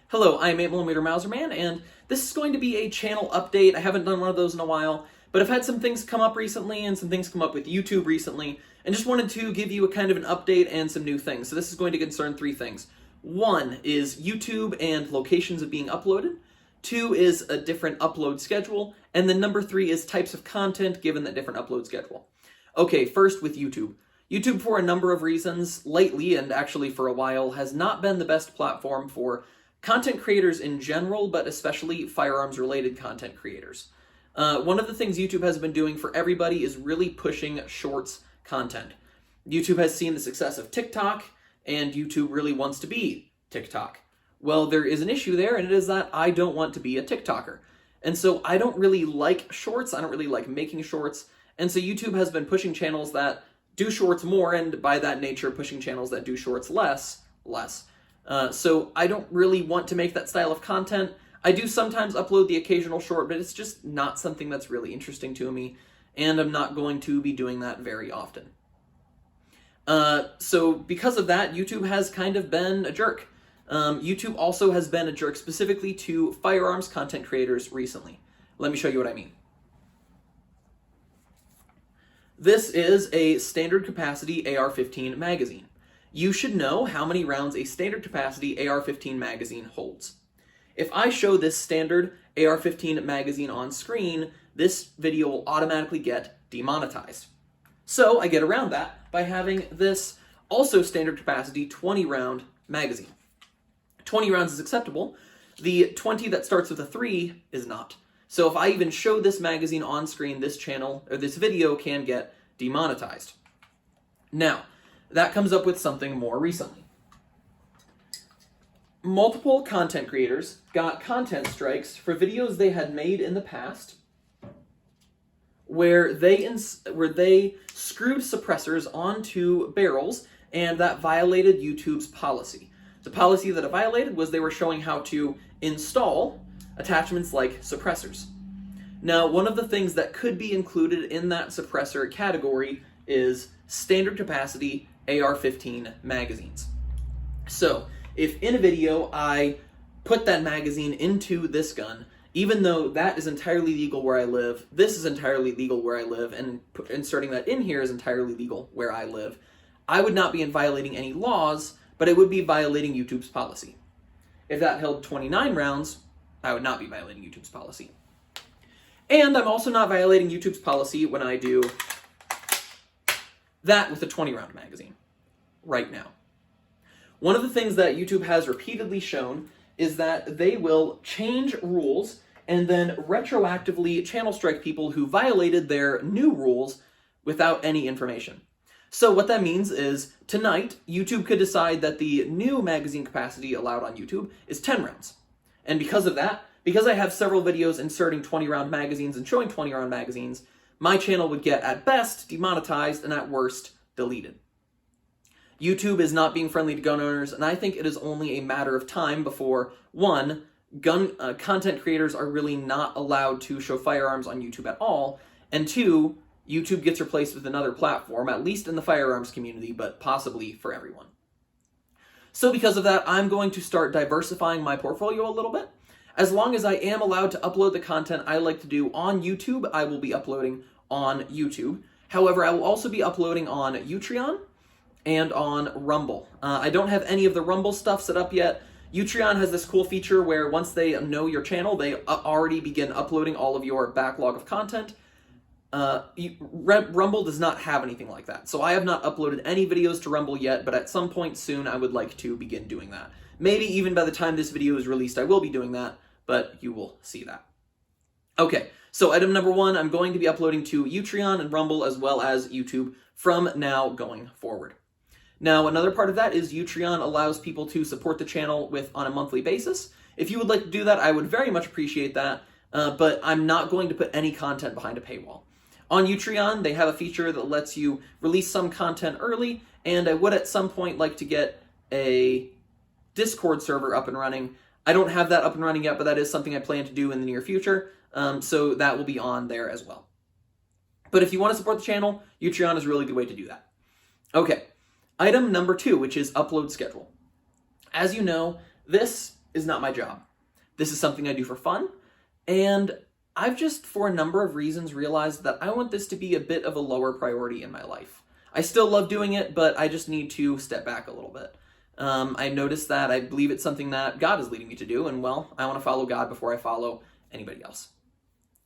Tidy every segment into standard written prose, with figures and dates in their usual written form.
Hello, I'm 8mm Mauser Man, and this is going to be a channel update. I haven't done one of those in a while, but I've had some things come up recently and some things come up with YouTube recently, and just wanted to give you a kind of an update and some new things. So this is going to concern three things. One is YouTube and locations of being uploaded. Two is a different upload schedule, and then number three is types of content given that different upload schedule. Okay, first with YouTube. YouTube, for a number of reasons, lately, and actually for a while, has not been the best platform for content creators in general, but especially firearms-related content creators. One of the things YouTube has been doing for everybody is really pushing shorts content. YouTube has seen the success of TikTok, and YouTube really wants to be TikTok. Well, there is an issue there, and it is that I don't want to be a TikToker. And so I don't really like shorts, I don't really like making shorts, and so YouTube has been pushing channels that do shorts more, and by that nature, pushing channels that do shorts less. So I don't really want to make that style of content. I do sometimes upload the occasional short, but it's just not something that's really interesting to me, and I'm not going to be doing that very often. So because of that, YouTube has kind of been a jerk. YouTube also has been a jerk specifically to firearms content creators recently. Let me show you what I mean. This is a standard capacity AR-15 magazine. You should know how many rounds a standard capacity AR-15 magazine holds. If I show this standard AR-15 magazine on screen, this video will automatically get demonetized. So I get around that by having this also standard capacity 20 round magazine. 20 rounds is acceptable. The 20 that starts with a 3 is not. So if I even show this magazine on screen, this channel, or this video can get demonetized. Now, that comes up with something more recently. Multiple content creators got content strikes for videos they had made in the past where they screwed suppressors onto barrels, and that violated YouTube's policy. The policy that it violated was they were showing how to install attachments like suppressors. Now, one of the things that could be included in that suppressor category is standard capacity AR-15 magazines. So, if in a video I put that magazine into this gun, even though that is entirely legal where I live, this is entirely legal where I live, and inserting that in here is entirely legal where I live, I would not be violating any laws, but it would be violating YouTube's policy. If that held 29 rounds, I would not be violating YouTube's policy. And I'm also not violating YouTube's policy when I do that with a 20 round magazine right now. One of the things that YouTube has repeatedly shown is that they will change rules and then retroactively channel strike people who violated their new rules without any information. So what that means is tonight, YouTube could decide that the new magazine capacity allowed on YouTube is 10 rounds. And because of that, because I have several videos inserting 20 round magazines and showing 20 round magazines, my channel would get at best demonetized and at worst deleted. YouTube is not being friendly to gun owners, and I think it is only a matter of time before, one, content creators are really not allowed to show firearms on YouTube at all, and two, YouTube gets replaced with another platform, at least in the firearms community, but possibly for everyone. So because of that, I'm going to start diversifying my portfolio a little bit. As long as I am allowed to upload the content I like to do on YouTube, I will be uploading on YouTube. However, I will also be uploading on Utreon and on Rumble. I don't have any of the Rumble stuff set up yet. Utreon has this cool feature where once they know your channel, they already begin uploading all of your backlog of content. Rumble does not have anything like that. So I have not uploaded any videos to Rumble yet, but at some point soon I would like to begin doing that. Maybe even by the time this video is released I will be doing that, but you will see that. Okay, so item number one, I'm going to be uploading to Utreon and Rumble as well as YouTube from now going forward. Now, another part of that is Utreon allows people to support the channel on a monthly basis. If you would like to do that, I would very much appreciate that, but I'm not going to put any content behind a paywall. On Utreon, they have a feature that lets you release some content early, and I would at some point like to get a Discord server up and running. I don't have that up and running yet, but that is something I plan to do in the near future, so that will be on there as well. But if you want to support the channel, Utreon is a really good way to do that. Okay, item number two, which is upload schedule. As you know, this is not my job. This is something I do for fun, and I've just, for a number of reasons, realized that I want this to be a bit of a lower priority in my life. I still love doing it, but I just need to step back a little bit. I noticed that I believe it's something that God is leading me to do, and well, I want to follow God before I follow anybody else.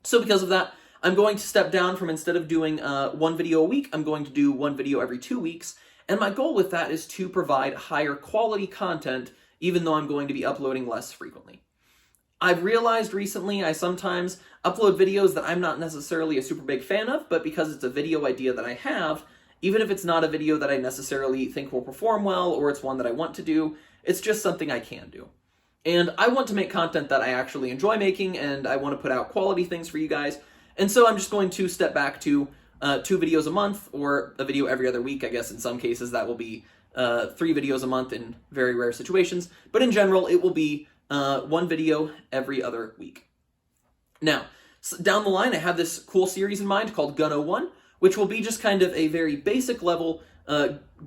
So because of that, I'm going to step down from, instead of doing one video a week, I'm going to do one video every 2 weeks, and my goal with that is to provide higher quality content, even though I'm going to be uploading less frequently. I've realized recently I sometimes upload videos that I'm not necessarily a super big fan of, but because it's a video idea that I have, even if it's not a video that I necessarily think will perform well, or it's one that I want to do, it's just something I can do. And I want to make content that I actually enjoy making, and I want to put out quality things for you guys, and so I'm just going to step back to 2 videos a month, or a video every other week. I guess in some cases that will be 3 videos a month in very rare situations, but in general it will be 1 video every other week. Now, down the line I have this cool series in mind called Gun 01, which will be just kind of a very basic level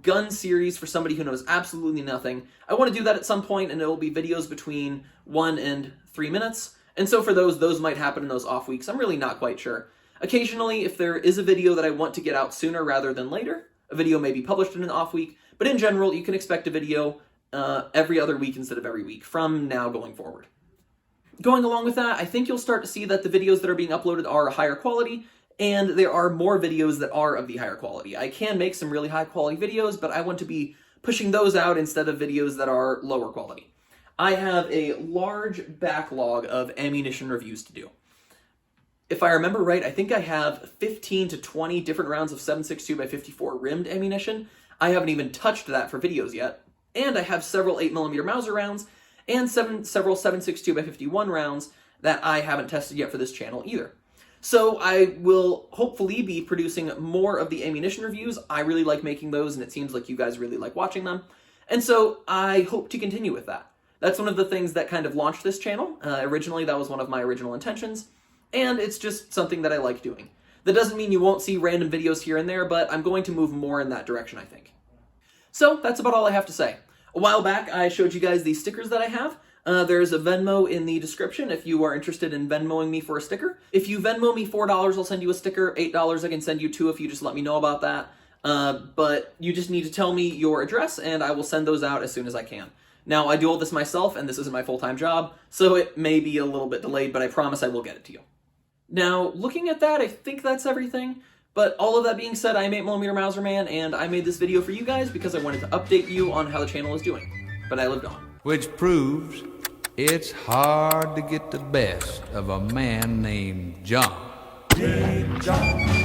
gun series for somebody who knows absolutely nothing. I want to do that at some point, and it will be videos between 1 and 3 minutes. And so for those might happen in those off weeks. I'm really not quite sure. Occasionally, if there is a video that I want to get out sooner rather than later, a video may be published in an off week. But in general, you can expect a video every other week instead of every week from now going forward. Going along with that, I think you'll start to see that the videos that are being uploaded are higher quality, and there are more videos that are of the higher quality. I can make some really high quality videos, but I want to be pushing those out instead of videos that are lower quality. I have a large backlog of ammunition reviews to do. If I remember right, I think I have 15 to 20 different rounds of 7.62x54 rimmed ammunition. I haven't even touched that for videos yet. And I have several 8mm Mauser rounds and several 7.62x51 rounds that I haven't tested yet for this channel either. So I will hopefully be producing more of the ammunition reviews. I really like making those, and it seems like you guys really like watching them. And so I hope to continue with that. That's one of the things that kind of launched this channel. Originally, that was one of my original intentions, and it's just something that I like doing. That doesn't mean you won't see random videos here and there, but I'm going to move more in that direction, I think. So that's about all I have to say. A while back, I showed you guys these stickers that I have. There's a Venmo in the description if you are interested in Venmoing me for a sticker. If you Venmo me $4, I'll send you a sticker. $8, I can send you 2 if you just let me know about that. But you just need to tell me your address, and I will send those out as soon as I can. Now, I do all this myself, and this isn't my full-time job, so it may be a little bit delayed, but I promise I will get it to you. Now, looking at that, I think that's everything. But all of that being said, I'm 8mm Mauser Man, and I made this video for you guys because I wanted to update you on how the channel is doing. But I lived on. Which proves it's hard to get the best of a man named John. Named John.